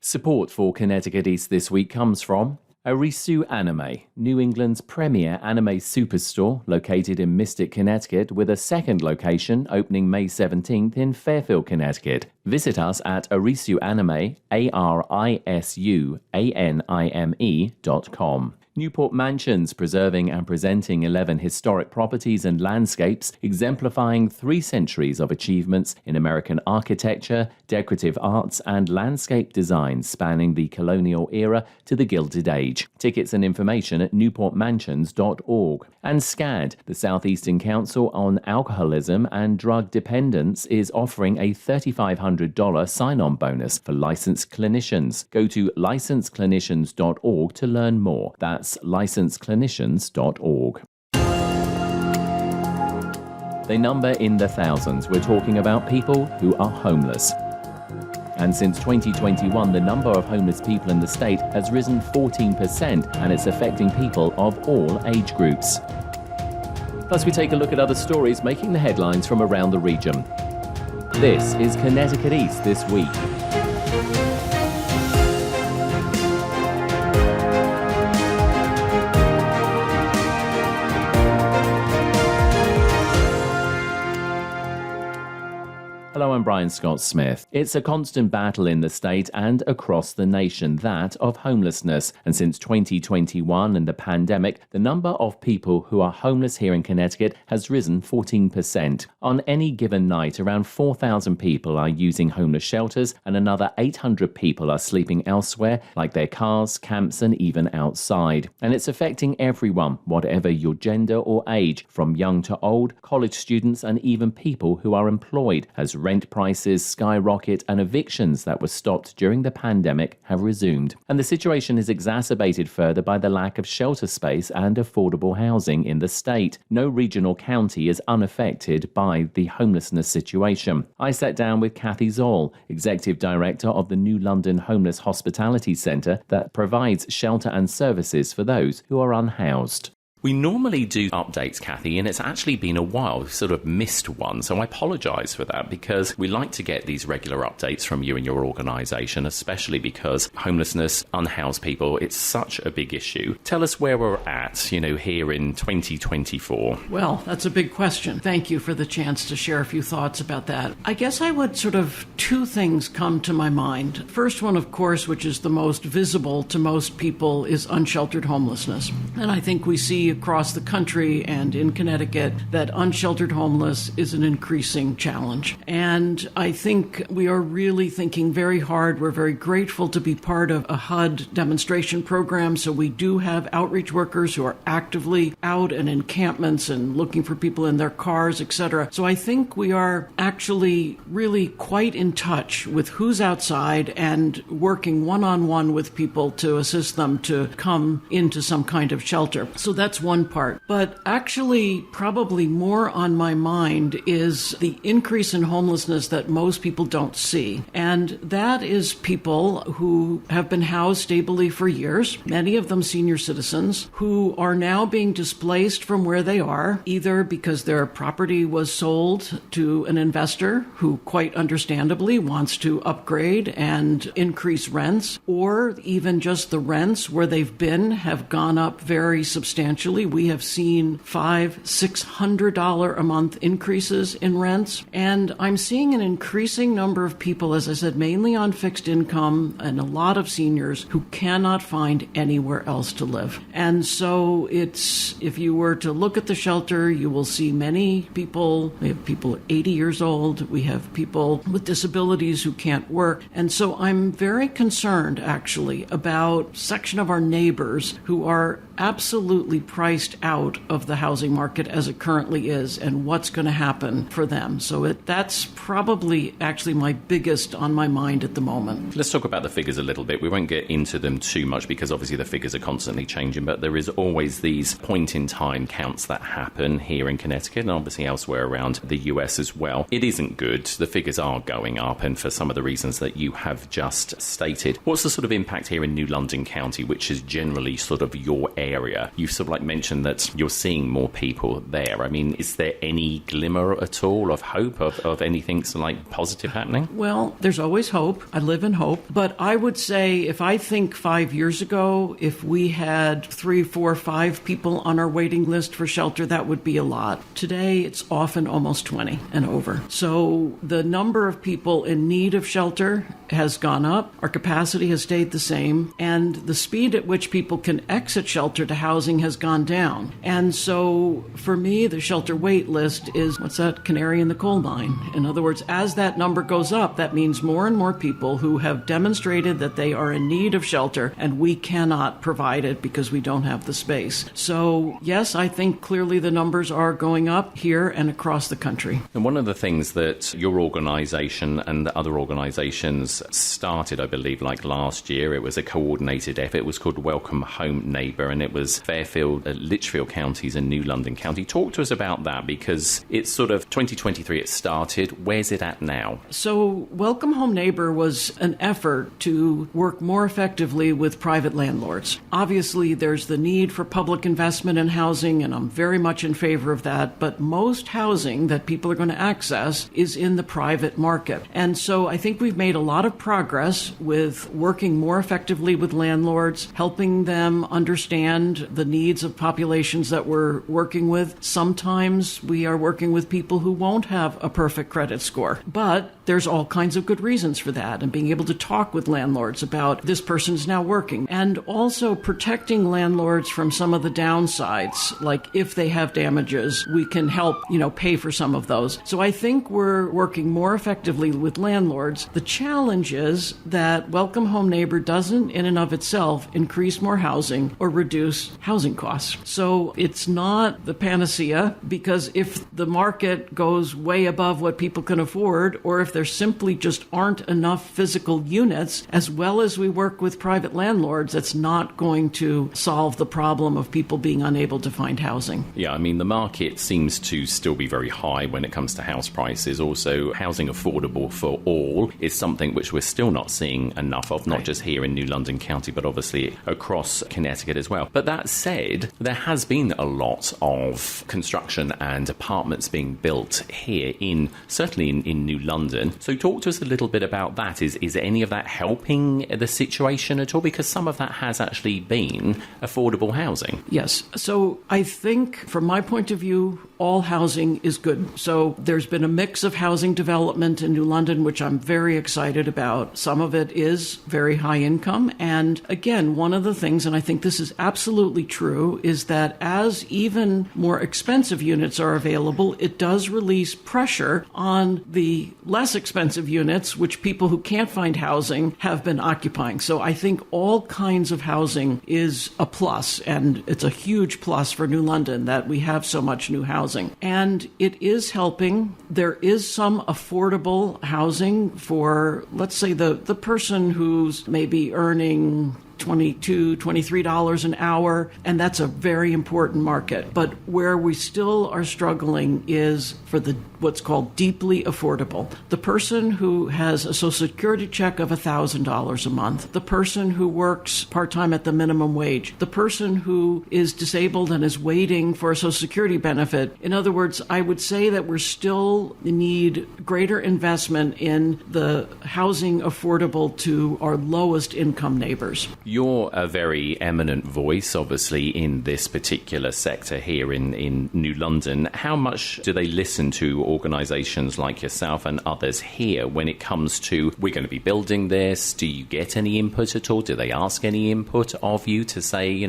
Support for Connecticut East This week comes from Arisu Anime, New England's premier anime superstore located in Mystic, Connecticut, with a second location opening May 17th in Fairfield, Connecticut. Visit us at arisuanime, arisuanime.com. Newport Mansions, preserving and presenting 11 historic properties and landscapes, exemplifying 3 centuries of achievements in American architecture, decorative arts, and landscape design spanning the colonial era to the Gilded Age. Tickets and information at newportmansions.org. And SCAD, the Southeastern Council on Alcoholism and Drug Dependence, is offering a $3,500 sign-on bonus for licensed clinicians. Go to licensedclinicians.org to learn more. That's licensedclinicians.org. They number in the thousands. We're talking about people who are homeless. And since 2021, the number of homeless people in the state has risen 14%, and it's affecting people of all age groups. Plus, we take a look at other stories making the headlines from around the region. This is Connecticut East This Week. Hello, I'm Brian Scott Smith. It's a constant battle in the state and across the nation, that of homelessness. And since 2021 and the pandemic, the number of people who are homeless here in Connecticut has risen 14%. On any given night, around 4,000 people are using homeless shelters, and another 800 people are sleeping elsewhere, like their cars, camps, and even outside. And it's affecting everyone, whatever your gender or age, from young to old, college students, and even people who are employed, as rent prices skyrocket and evictions that were stopped during the pandemic have resumed. And the situation is exacerbated further by the lack of shelter space and affordable housing in the state. No region or county is unaffected by the homelessness situation. I sat down with Kathy Zoll, Executive Director of the New London Homeless Hospitality Centre that provides shelter and services for those who are unhoused. We normally do updates, Kathy, and it's actually been a while. We've sort of missed one, so I apologise for that, because we like to get these regular updates from you and your organisation, especially because homelessness, unhoused people, it's such a big issue. Tell us where we're at, here in 2024. Well, that's a big question. Thank you for the chance to share a few thoughts about that. I guess I would two things come to my mind. First one, of course, which is the most visible to most people, is unsheltered homelessness. And I think we see across the country and in Connecticut that unsheltered homeless is an increasing challenge. And I think we are really thinking very hard. We're very grateful to be part of a HUD demonstration program. So we do have outreach workers who are actively out in encampments and looking for people in their cars, etc. So I think we are actually really quite in touch with who's outside and working one-on-one with people to assist them to come into some kind of shelter. So that's one part. But actually, probably more on my mind is the increase in homelessness that most people don't see. And that is people who have been housed stably for years, many of them senior citizens, who are now being displaced from where they are, either because their property was sold to an investor who quite understandably wants to upgrade and increase rents, or even just the rents where they've been have gone up very substantially. We have seen $500-600 a month increases in rents. And I'm seeing an increasing number of people, as I said, mainly on fixed income, and a lot of seniors who cannot find anywhere else to live. And so if you were to look at the shelter, you will see many people. We have people 80 years old. We have people with disabilities who can't work. And so I'm very concerned, actually, about a section of our neighbors who are absolutely priced out of the housing market as it currently is, and what's going to happen for them. So that's probably actually my biggest on my mind at the moment. Let's talk about the figures a little bit. We won't get into them too much because obviously the figures are constantly changing, but there is always these point-in-time counts that happen here in Connecticut and obviously elsewhere around the US as well. It isn't good. The figures are going up, and for some of the reasons that you have just stated. What's the sort of impact here in New London County, which is generally sort of your area area. You've sort of like mentioned that you're seeing more people there. I mean, is there any glimmer at all of hope, of anything so like positive happening? Well, there's always hope. I live in hope. But I would say if I think 5 years ago, if we had 3, 4, 5 people on our waiting list for shelter, that would be a lot. Today, it's often almost 20 and over. So the number of people in need of shelter has gone up. Our capacity has stayed the same. And the speed at which people can exit shelter to housing has gone down. And so for me, the shelter wait list is, what's that, canary in the coal mine? In other words, as that number goes up, that means more and more people who have demonstrated that they are in need of shelter, and we cannot provide it because we don't have the space. So yes, I think clearly the numbers are going up here and across the country. And one of the things that your organization and other organizations started, I believe, like last year, it was a coordinated effort. It was called Welcome Home Neighbour, and it was Fairfield, Litchfield counties and New London County. Talk to us about that, because it's sort of 2023 it started. Where's it at now? So Welcome Home Neighbour was an effort to work more effectively with private landlords. Obviously, there's the need for public investment in housing, and I'm very much in favor of that, but most housing that people are going to access is in the private market. And so I think we've made a lot of progress with working more effectively with landlords, helping them understand the needs of populations that we're working with. Sometimes we are working with people who won't have a perfect credit score, but there's all kinds of good reasons for that, and being able to talk with landlords about this person is now working, and also protecting landlords from some of the downsides, like if they have damages, we can help, pay for some of those. So I think we're working more effectively with landlords. The challenge is that Welcome Home Neighbor doesn't in and of itself increase more housing or reduce housing costs. So it's not the panacea, because if the market goes way above what people can afford, or if there simply just aren't enough physical units, as well as we work with private landlords, it's not going to solve the problem of people being unable to find housing. Yeah, I mean, the market seems to still be very high when it comes to house prices. Also, housing affordable for all is something which we're still not seeing enough of, not just here in New London County, but obviously across Connecticut as well. But that said, there has been a lot of construction and apartments being built here, certainly in New London. So talk to us a little bit about that. Is any of that helping the situation at all? Because some of that has actually been affordable housing. Yes. So I think from my point of view, all housing is good. So there's been a mix of housing development in New London, which I'm very excited about. Some of it is very high income. And again, one of the things, and I think this is absolutely true, is that as even more expensive units are available, it does release pressure on the less expensive units, which people who can't find housing have been occupying. So I think all kinds of housing is a plus, and it's a huge plus for New London that we have so much new housing. And it is helping. There is some affordable housing for, let's say, the person who's maybe earning $22, $23 an hour, and that's a very important market. But where we still are struggling is for the what's called deeply affordable. The person who has a Social Security check of $1,000 a month, the person who works part-time at the minimum wage, the person who is disabled and is waiting for a Social Security benefit. In other words, I would say that we still need greater investment in the housing affordable to our lowest income neighbors. You're a very eminent voice, obviously, in this particular sector here in New London. How much do they listen to organisations like yourself and others here when it comes to, we're going to be building this? Do you get any input at all? Do they ask any input of you to say,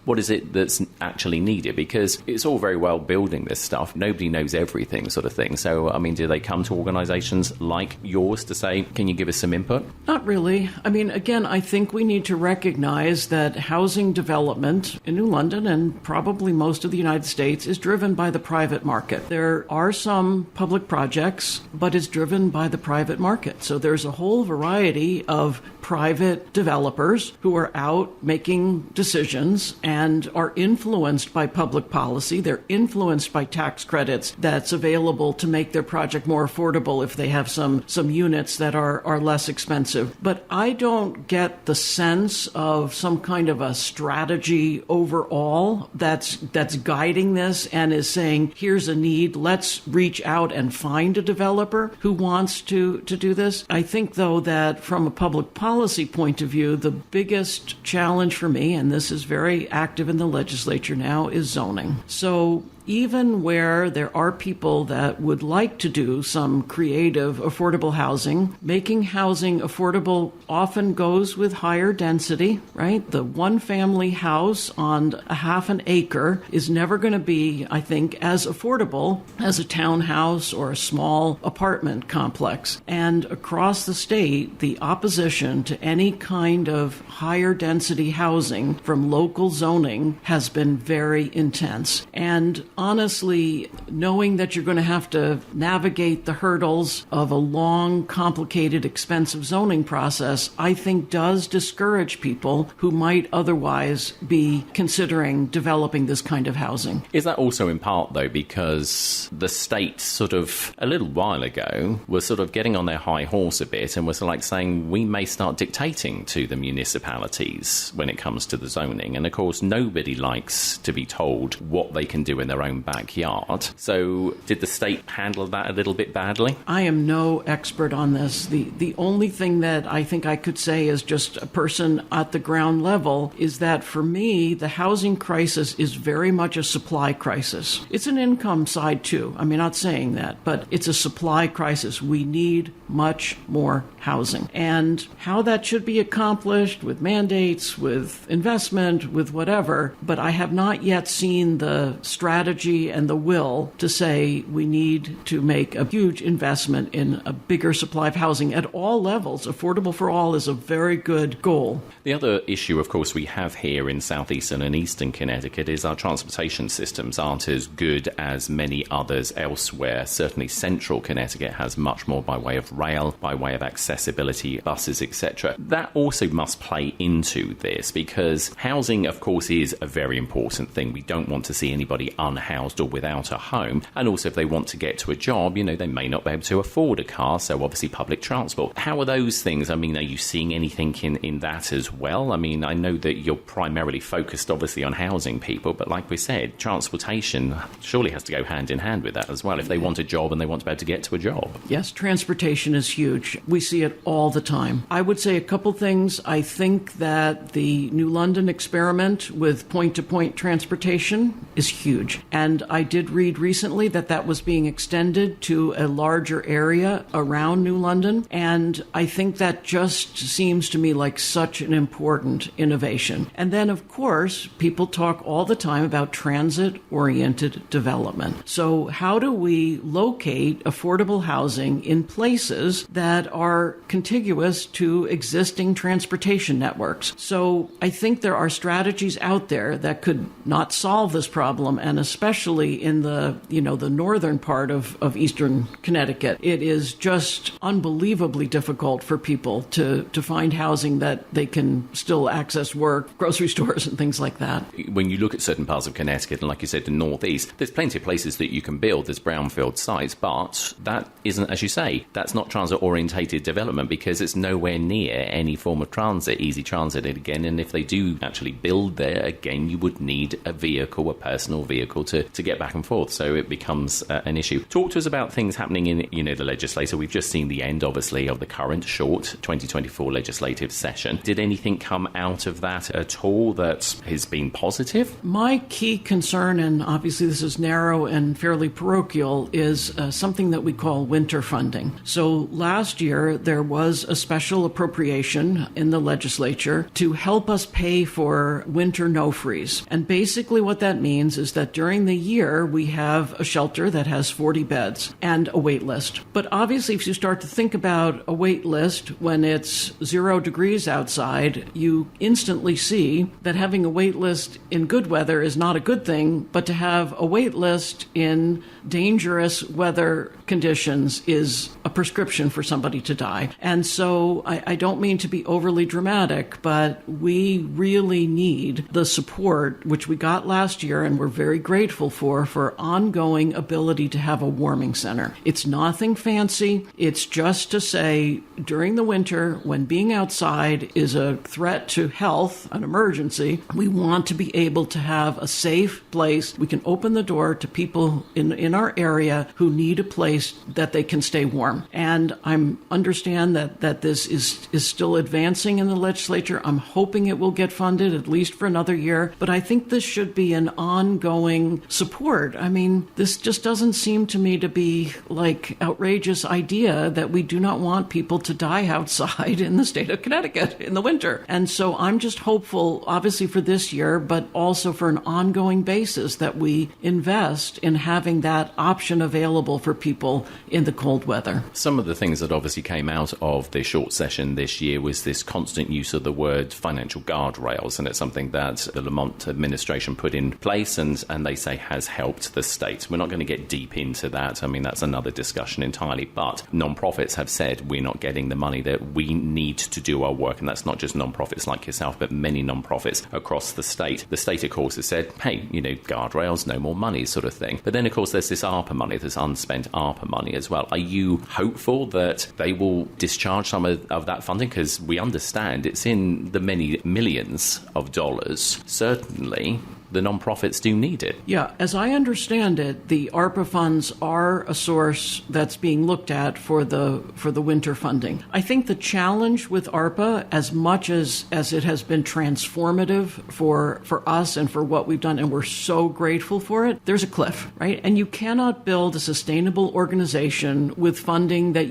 what is it that's actually needed? Because it's all very well building this stuff. Nobody knows everything, sort of thing. So, I mean, do they come to organisations like yours to say, can you give us some input? Not really. I mean, again, I think we need to recognize that housing development in New London and probably most of the United States is driven by the private market. There are some public projects, but it's driven by the private market. So there's a whole variety of private developers who are out making decisions, and are influenced by public policy. They're influenced by tax credits that's available to make their project more affordable if they have some units that are less expensive. But I don't get the sense of some kind of a strategy overall that's guiding this and is saying, here's a need, let's reach out and find a developer who wants to do this. I think, though, that from a public policy point of view, the biggest challenge for me, and this is very active in the legislature now, is zoning. So even where there are people that would like to do some creative, affordable housing, making housing affordable often goes with higher density, right? The one-family house on a half an acre is never going to be, I think, as affordable as a townhouse or a small apartment complex. And across the state, the opposition to any kind of higher density housing from local zoning has been very intense. And honestly, knowing that you're going to have to navigate the hurdles of a long, complicated, expensive zoning process, I think does discourage people who might otherwise be considering developing this kind of housing. Is that also in part, though, because the state sort of a little while ago was sort of getting on their high horse a bit and was like saying we may start dictating to the municipalities when it comes to the zoning. And of course, nobody likes to be told what they can do in their own backyard. So did the state handle that a little bit badly? I am no expert on this. The only thing that I think I could say as just a person at the ground level is that for me, the housing crisis is very much a supply crisis. It's an income side too. I'm not saying that, but it's a supply crisis. We need much more housing. And how that should be accomplished with mandates, with investment, with whatever, but I have not yet seen the strategy and the will to say we need to make a huge investment in a bigger supply of housing at all levels. Affordable for all is a very good goal. The other issue, of course, we have here in southeastern and eastern Connecticut is our transportation systems aren't as good as many others elsewhere. Certainly central Connecticut has much more by way of rail, by way of accessibility, buses, etc. That also must play into this because housing, of course, is a very important thing. We don't want to see anybody unhoused or without a home. And also if they want to get to a job, they may not be able to afford a car, so obviously public transport. How are those things? Are you seeing anything in that as well? I know that you're primarily focused obviously on housing people, but like we said, transportation surely has to go hand in hand with that as well if they want a job and they want to be able to get to a job. Yes, transportation is huge. We see it all the time. I would say a couple things. I think that the New London experiment with point-to-point transportation is huge. And I did read recently that was being extended to a larger area around New London. And I think that just seems to me like such an important innovation. And then, of course, people talk all the time about transit-oriented development. So how do we locate affordable housing in places that are contiguous to existing transportation networks? So I think there are strategies out there that could not solve this problem, and especially in the northern part of eastern Connecticut, it is just unbelievably difficult for people to find housing that they can still access work, grocery stores, and things like that. When you look at certain parts of Connecticut, and like you said, the northeast, there's plenty of places that you can build. There's brownfield sites, but that isn't, as you say, that's not transit-orientated development because it's nowhere near any form of transit, easy transit again. And if they do actually build there, again, you would need a vehicle, a personal vehicle to get back and forth. So it becomes an issue. Talk to us about things happening in, the legislature. We've just seen the end, obviously, of the current short 2024 legislative session. Did anything come out of that at all that has been positive? My key concern, and obviously this is narrow and fairly parochial, is something that we call winter funding. So last year, there was a special appropriation in the legislature to help us pay for winter no-freeze. And basically what that means is that during during the year, we have a shelter that has 40 beds and a wait list. But obviously, if you start to think about a wait list when it's 0 degrees outside, you instantly see that having a wait list in good weather is not a good thing, but to have a wait list in dangerous weather conditions is a prescription for somebody to die. And so I don't mean to be overly dramatic, but we really need the support, which we got last year and we're very grateful for ongoing ability to have a warming center. It's nothing fancy. It's just to say during the winter, when being outside is a threat to health, an emergency, we want to be able to have a safe place. We can open the door to people in our area who need a place that they can stay warm. And I understand that this is still advancing in the legislature. I'm hoping it will get funded at least for another year, but I think this should be an ongoing support. I mean, this just doesn't seem to me to be like outrageous idea that we do not want people to die outside in the state of Connecticut in the winter. And so I'm just hopeful, obviously for this year, but also for an ongoing basis that we invest in having that option available for people in the cold weather. Some of the things that obviously came out of the short session this year was this constant use of the word financial guardrails, and it's something that the Lamont administration put in place and they say has helped the state. We're not going to get deep into that. I mean, that's another discussion entirely, but non-profits have said we're not getting the money that we need to do our work, and that's not just non-profits like yourself, but many non-profits across the state. The state, of course, has said, hey, guardrails, no more money sort of thing. But then, of course, there's this ARPA money, this unspent ARPA money as well. Are you hopeful that they will discharge some of that funding? Because we understand it's in the many millions of dollars. Certainly, the non-profits do need it. Yeah, as I understand it, the ARPA funds are a source that's being looked at for the winter funding. I think the challenge with ARPA, as much as it has been transformative for us and for what we've done, and we're so grateful for it, there's a cliff, right? And you cannot build a sustainable organization with funding that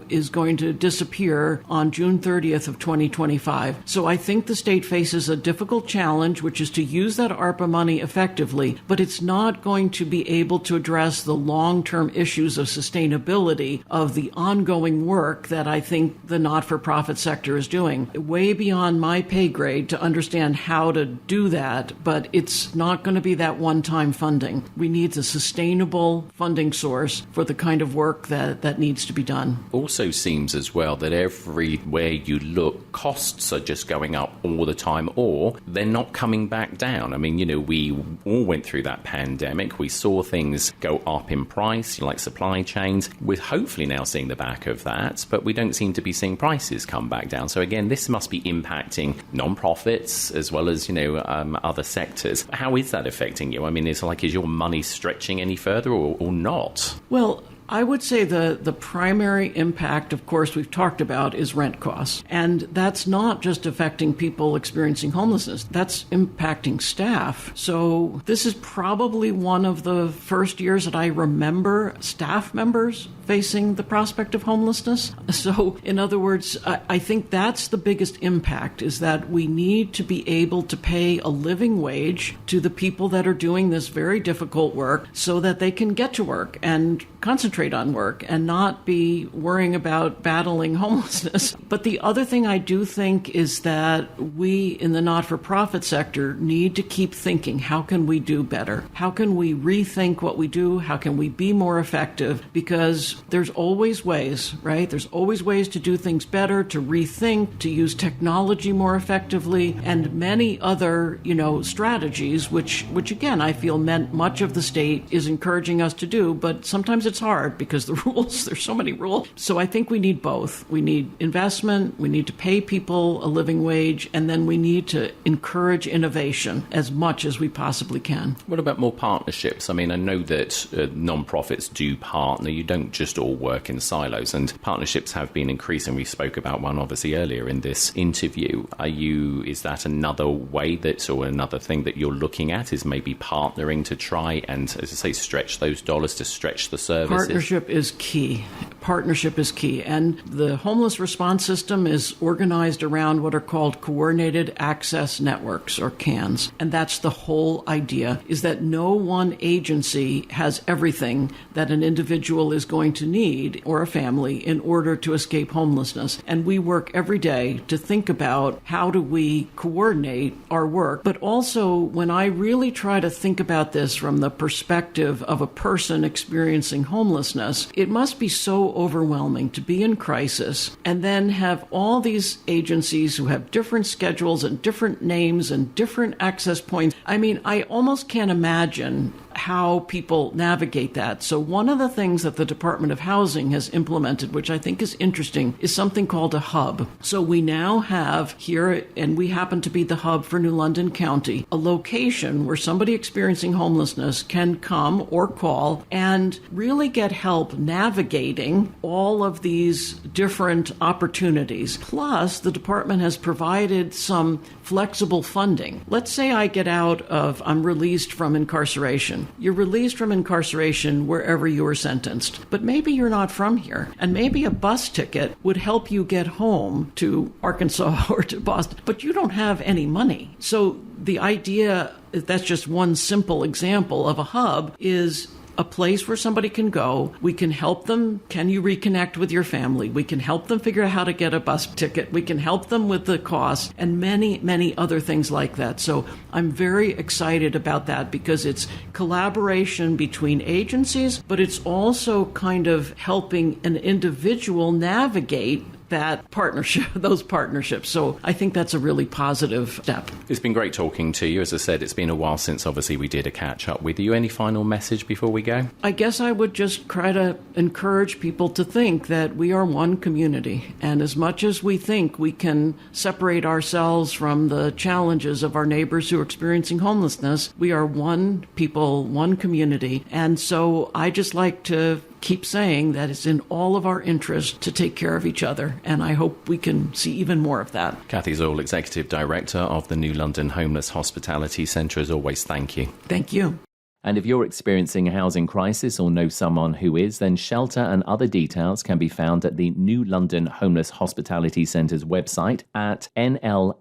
is going to disappear on June 30th of 2025. So I think the state faces a difficult challenge, which is to use that ARPA money effectively, but it's not going to be able to address the long-term issues of sustainability of the ongoing work that I think the not-for-profit sector is doing. Way beyond my pay grade to understand how to do that, but it's not going to be that one-time funding. We need a sustainable funding source for the kind of work that needs to be done. Also seems as well that everywhere you look, costs are just going up all the time, or they're not coming back down. I mean, we all went through that pandemic. We saw things go up in price, like supply chains. We're hopefully now seeing the back of that, but we don't seem to be seeing prices come back down. So again, this must be impacting non-profits as well as, other sectors. How is that affecting you? I mean, is your money stretching any further or not? Well, I would say the primary impact, of course, we've talked about is rent costs. And that's not just affecting people experiencing homelessness. That's impacting staff. So this is probably one of the first years that I remember staff members facing the prospect of homelessness. So, in other words, I think that's the biggest impact, is that we need to be able to pay a living wage to the people that are doing this very difficult work so that they can get to work and concentrate on work and not be worrying about battling homelessness. But the other thing I do think is that we in the not-for-profit sector need to keep thinking, how can we do better? How can we rethink what we do? How can we be more effective? Because there's always ways, right? There's always ways to do things better, to rethink, to use technology more effectively, and many other, strategies, which again, I feel much of the state is encouraging us to do, but sometimes it's hard because there's so many rules. So I think we need both. We need investment, we need to pay people a living wage, and then we need to encourage innovation as much as we possibly can. What about more partnerships? I mean, I know that non-profits do partner. You don't just all work in silos, and partnerships have been increasing. We spoke about one obviously earlier in this interview. Is that another way or another thing that you're looking at, is maybe partnering to try and, as I say, stretch those dollars, to stretch the services? Partnership is key. Partnership is key. And the homeless response system is organized around what are called coordinated access networks, or CANs. And that's the whole idea, is that no one agency has everything that an individual is going to need, or a family, in order to escape homelessness. And we work every day to think about how do we coordinate our work. But also, when I really try to think about this from the perspective of a person experiencing homelessness, it must be so overwhelming to be in crisis and then have all these agencies who have different schedules and different names and different access points. I mean, I almost can't imagine how people navigate that. So one of the things that the Department of Housing has implemented, which I think is interesting, is something called a hub. So we now have here, and we happen to be the hub for New London County, a location where somebody experiencing homelessness can come or call and really get help navigating all of these different opportunities. Plus, the department has provided some flexible funding. Let's say I'm released from incarceration. You're released from incarceration wherever you were sentenced, but maybe you're not from here, and maybe a bus ticket would help you get home to Arkansas or to Boston, but you don't have any money. So the idea, that's just one simple example of a hub, is a place where somebody can go. We can help them. Can you reconnect with your family? We can help them figure out how to get a bus ticket. We can help them with the cost and many, many other things like that. So I'm very excited about that because it's collaboration between agencies, but it's also kind of helping an individual navigate that partnership, those partnerships. So I think that's a really positive step. It's been great talking to you. As I said, it's been a while since obviously we did a catch up with you. Any final message before we go? I guess I would just try to encourage people to think that we are one community. And as much as we think we can separate ourselves from the challenges of our neighbors who are experiencing homelessness, we are one people, one community. And so I just like to keep saying that it's in all of our interest to take care of each other, and I hope we can see even more of that. Kathy Zoll, Executive Director of the New London Homeless Hospitality Centre, as always, thank you. Thank you. And if you're experiencing a housing crisis or know someone who is, then shelter and other details can be found at the New London Homeless Hospitality Centre's website at nlhhc.org,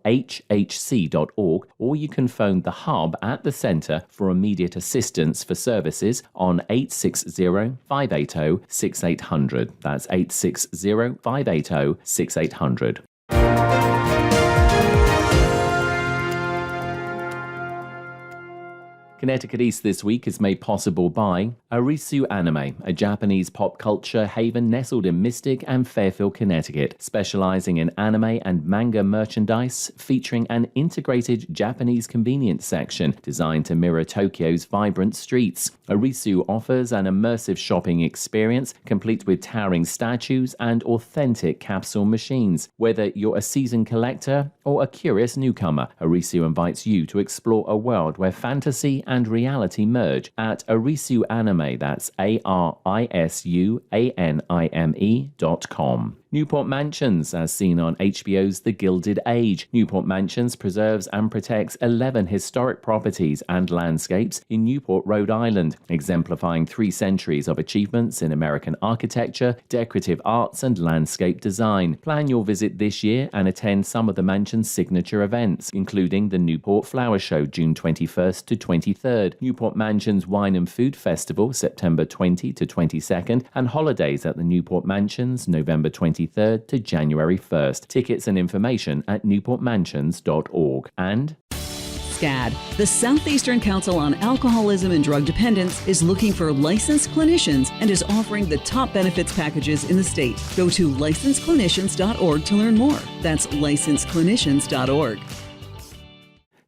or you can phone the hub at the centre for immediate assistance for services on 860-580-6800. That's 860-580-6800. Connecticut East This Week is made possible by Arisu Anime, a Japanese pop culture haven nestled in Mystic and Fairfield, Connecticut, specializing in anime and manga merchandise, featuring an integrated Japanese convenience section designed to mirror Tokyo's vibrant streets. Arisu offers an immersive shopping experience, complete with towering statues and authentic capsule machines. Whether you're a seasoned collector or a curious newcomer, Arisu invites you to explore a world where fantasy and reality merge at Arisu Anime. That's ARISUANIME.com. Newport Mansions, as seen on HBO's The Gilded Age. Newport Mansions preserves and protects 11 historic properties and landscapes in Newport, Rhode Island, exemplifying 3 centuries of achievements in American architecture, decorative arts, and landscape design. Plan your visit this year and attend some of the mansion's signature events, including the Newport Flower Show, June 21st to 23rd, Newport Mansions Wine and Food Festival, September 20 to 22nd, and holidays at the Newport Mansions, November 23rd to January 1st. Tickets and information at newportmansions.org. And SCAD, the Southeastern Council on Alcoholism and Drug Dependence, is looking for licensed clinicians and is offering the top benefits packages in the state. Go to licensedclinicians.org to learn more. That's licensedclinicians.org.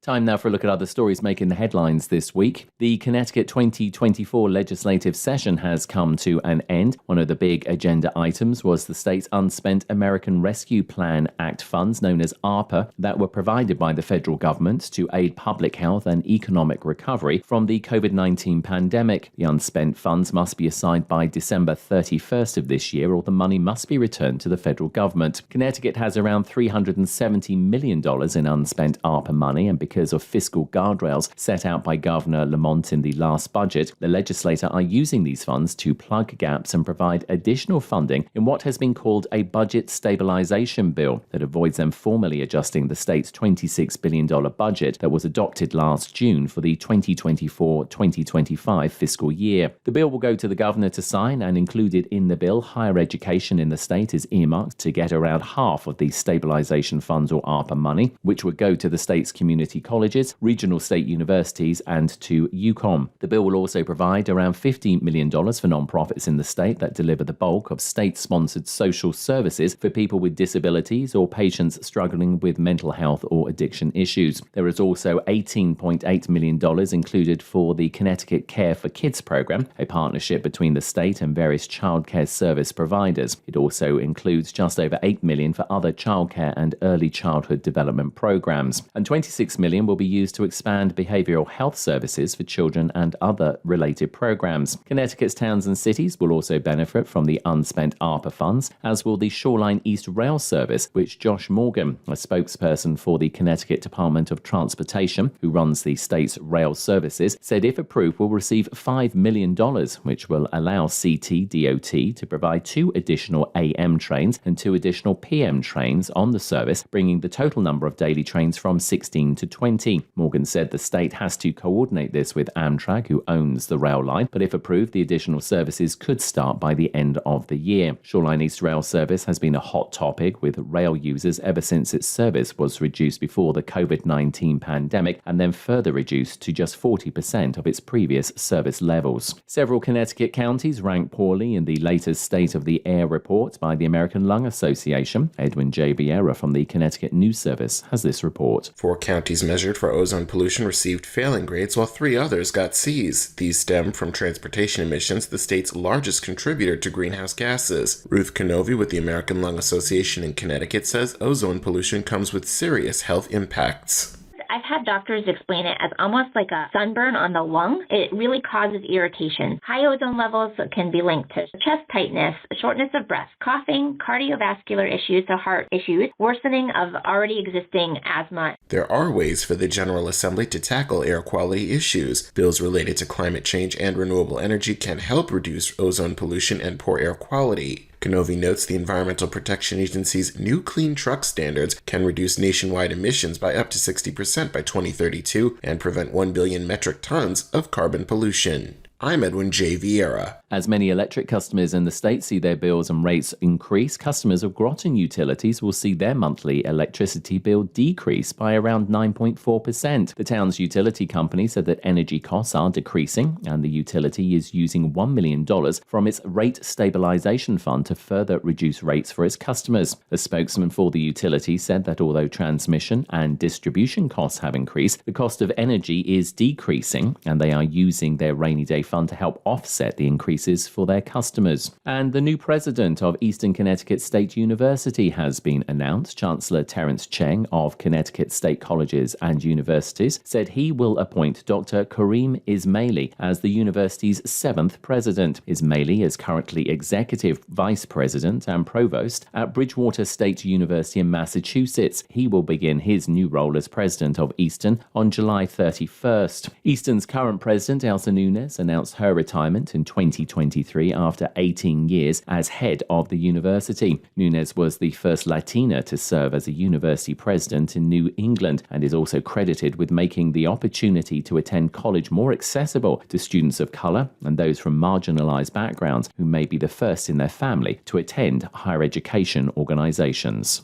Time now for a look at other stories making the headlines this week. The Connecticut 2024 legislative session has come to an end. One of the big agenda items was the state's Unspent American Rescue Plan Act funds, known as ARPA, that were provided by the federal government to aid public health and economic recovery from the COVID-19 pandemic. The unspent funds must be assigned by December 31st of this year, or the money must be returned to the federal government. Connecticut has around $370 million in unspent ARPA money, and because because of fiscal guardrails set out by Governor Lamont in the last budget, the legislature are using these funds to plug gaps and provide additional funding in what has been called a budget stabilization bill that avoids them formally adjusting the state's $26 billion budget that was adopted last June for the 2024-2025 fiscal year. The bill will go to the governor to sign, and included in the bill, higher education in the state is earmarked to get around half of the stabilization funds or ARPA money, which would go to the state's community colleges, regional state universities, and to UConn. The bill will also provide around $50 million for nonprofits in the state that deliver the bulk of state-sponsored social services for people with disabilities or patients struggling with mental health or addiction issues. There is also $18.8 million included for the Connecticut Care for Kids program, a partnership between the state and various childcare service providers. It also includes just over $8 million for other childcare and early childhood development programs. And $26 million will be used to expand behavioral health services for children and other related programs. Connecticut's towns and cities will also benefit from the unspent ARPA funds, as will the Shoreline East Rail Service, which Josh Morgan, a spokesperson for the Connecticut Department of Transportation, who runs the state's rail services, said if approved will receive $5 million, which will allow CTDOT to provide 2 additional AM trains and 2 additional PM trains on the service, bringing the total number of daily trains from 16 to 20. Morgan said the state has to coordinate this with Amtrak, who owns the rail line, but if approved, the additional services could start by the end of the year. Shoreline East Rail Service has been a hot topic with rail users ever since its service was reduced before the COVID-19 pandemic and then further reduced to just 40% of its previous service levels. Several Connecticut counties rank poorly in the latest State of the Air report by the American Lung Association. Edwin J. Vieira from the Connecticut News Service has this report. 4 counties measured for ozone pollution received failing grades, while 3 others got Cs. These stem from transportation emissions, the state's largest contributor to greenhouse gases. Ruth Kenovi with the American Lung Association in Connecticut says ozone pollution comes with serious health impacts. I've had doctors explain it as almost like a sunburn on the lung. It really causes irritation. High ozone levels can be linked to chest tightness, shortness of breath, coughing, cardiovascular issues, so heart issues, worsening of already existing asthma. There are ways for the General Assembly to tackle air quality issues. Bills related to climate change and renewable energy can help reduce ozone pollution and poor air quality. Kenovi notes the Environmental Protection Agency's new clean truck standards can reduce nationwide emissions by up to 60% by 2032 and prevent 1 billion metric tons of carbon pollution. I'm Edwin J. Vieira. As many electric customers in the state see their bills and rates increase, customers of Groton Utilities will see their monthly electricity bill decrease by around 9.4%. The town's utility company said that energy costs are decreasing, and the utility is using $1 million from its rate stabilization fund to further reduce rates for its customers. A spokesman for the utility said that although transmission and distribution costs have increased, the cost of energy is decreasing, and they are using their rainy day fund to help offset the increases for their customers. And the new president of Eastern Connecticut State University has been announced. Chancellor Terence Cheng of Connecticut State Colleges and Universities said he will appoint Dr. Kareem Ismaili as the university's 7th president. Ismaili is currently executive vice president and provost at Bridgewater State University in Massachusetts. He will begin his new role as president of Eastern on July 31st. Eastern's current president, Elsa Nunes, announced her retirement in 2023 after 18 years as head of the university. Nunes was the first Latina to serve as a university president in New England and is also credited with making the opportunity to attend college more accessible to students of color and those from marginalized backgrounds who may be the first in their family to attend higher education organizations.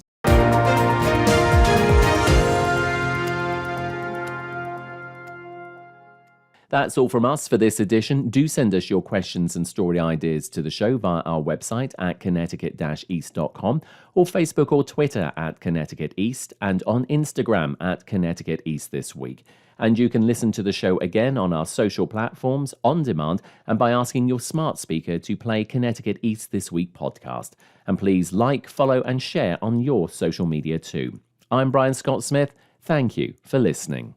That's all from us for this edition. Do send us your questions and story ideas to the show via our website at connecticut-east.com or Facebook or Twitter at Connecticut East and on Instagram at Connecticut East This Week. And you can listen to the show again on our social platforms, on demand, and by asking your smart speaker to play Connecticut East This Week podcast. And please like, follow, and share on your social media too. I'm Brian Scott Smith. Thank you for listening.